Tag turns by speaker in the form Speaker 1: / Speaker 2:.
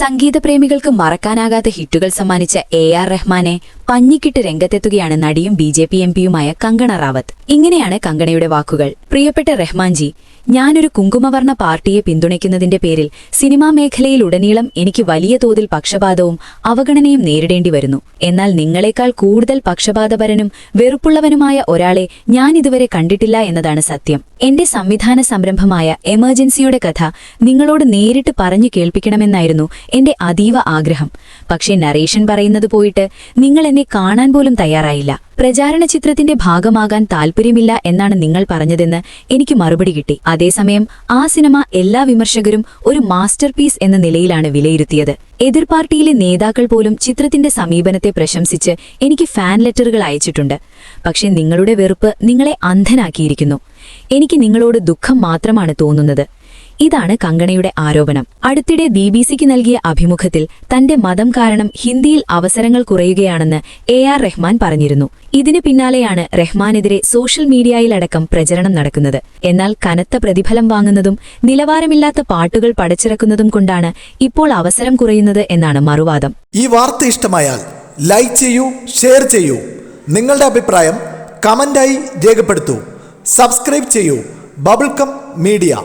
Speaker 1: സംഗീതപ്രേമികൾക്ക് മറക്കാനാകാത്ത ഹിറ്റുകൾ സമ്മാനിച്ച AR റഹ്മാനെ പഞ്ഞിക്കിട്ട് രംഗത്തെത്തുകയാണ് നടിയും BJP MPയുമായ കങ്കണ റാവത്ത്. ഇങ്ങനെയാണ് കങ്കണയുടെ വാക്കുകൾ. പ്രിയപ്പെട്ട റഹ്മാൻജി, ഞാനൊരു കുങ്കുമവർണ്ണ പാർട്ടിയെ പിന്തുണയ്ക്കുന്നതിന്റെ പേരിൽ സിനിമാ മേഖലയിലുടനീളം എനിക്ക് വലിയ തോതിൽ പക്ഷപാതവും അവഗണനയും നേരിടേണ്ടി വരുന്നു. എന്നാൽ നിങ്ങളെക്കാൾ കൂടുതൽ പക്ഷപാതപരനും വെറുപ്പുള്ളവനുമായ ഒരാളെ ഞാനിതുവരെ കണ്ടിട്ടില്ല എന്നതാണ് സത്യം. എന്റെ സംവിധാന സംരംഭമായ എമർജൻസിയുടെ കഥ നിങ്ങളോട് നേരിട്ട് പറഞ്ഞു കേൾപ്പിക്കണമെന്നായിരുന്നു എന്റെ അതീവ ആഗ്രഹം. പക്ഷേ നരേഷൻ പറയുന്നത് പോയിട്ട് നിങ്ങൾ എന്നെ കാണാൻ പോലും തയ്യാറായില്ല. പ്രചാരണ ചിത്രത്തിന്റെ ഭാഗമാകാൻ താൽപ്പര്യമില്ല എന്നാണ് നിങ്ങൾ പറഞ്ഞതെന്ന് എനിക്ക് മറുപടി കിട്ടി. അതേസമയം ആ സിനിമ എല്ലാ വിമർശകരും ഒരു മാസ്റ്റർ പീസ് എന്ന നിലയിലാണ് വിലയിരുത്തിയത്. എതിർ പാർട്ടിയിലെ നേതാക്കൾ പോലും ചിത്രത്തിന്റെ സമീപനത്തെ പ്രശംസിച്ച് എനിക്ക് ഫാൻ ലെറ്ററുകൾ അയച്ചിട്ടുണ്ട്. പക്ഷെ നിങ്ങളുടെ വെറുപ്പ് നിങ്ങളെ അന്ധനാക്കിയിരിക്കുന്നു. എനിക്ക് നിങ്ങളോട് ദുഃഖം മാത്രമാണ് തോന്നുന്നത്. ഇതാണ് കങ്കണയുടെ ആരോപണം. അടുത്തിടെ BBC-ക്ക് നൽകിയ അഭിമുഖത്തിൽ തന്റെ മതം കാരണം ഹിന്ദിയിൽ അവസരങ്ങൾ കുറയുകയാണെന്ന് AR റഹ്മാൻ പറഞ്ഞിരുന്നു. ഇതിന് പിന്നാലെയാണ് റഹ്മാനെതിരെ സോഷ്യൽ മീഡിയയിലടക്കം പ്രചരണം നടക്കുന്നത്. എന്നാൽ കനത്ത പ്രതിഫലം വാങ്ങുന്നതും നിലവാരമില്ലാത്ത പാട്ടുകൾ പടച്ചിറക്കുന്നതും കൊണ്ടാണ് ഇപ്പോൾ അവസരം കുറയുന്നത് എന്നാണ് മറുവാദം.
Speaker 2: ഈ വാർത്ത ഇഷ്ടമായാൽ ലൈക്ക് ചെയ്യൂ, ഷെയർ ചെയ്യൂ. നിങ്ങളുടെ അഭിപ്രായം കമന്റായി രേഖപ്പെടുത്തൂ. സബ്സ്ക്രൈബ് ചെയ്യൂ ബബിൾകം മീഡിയ.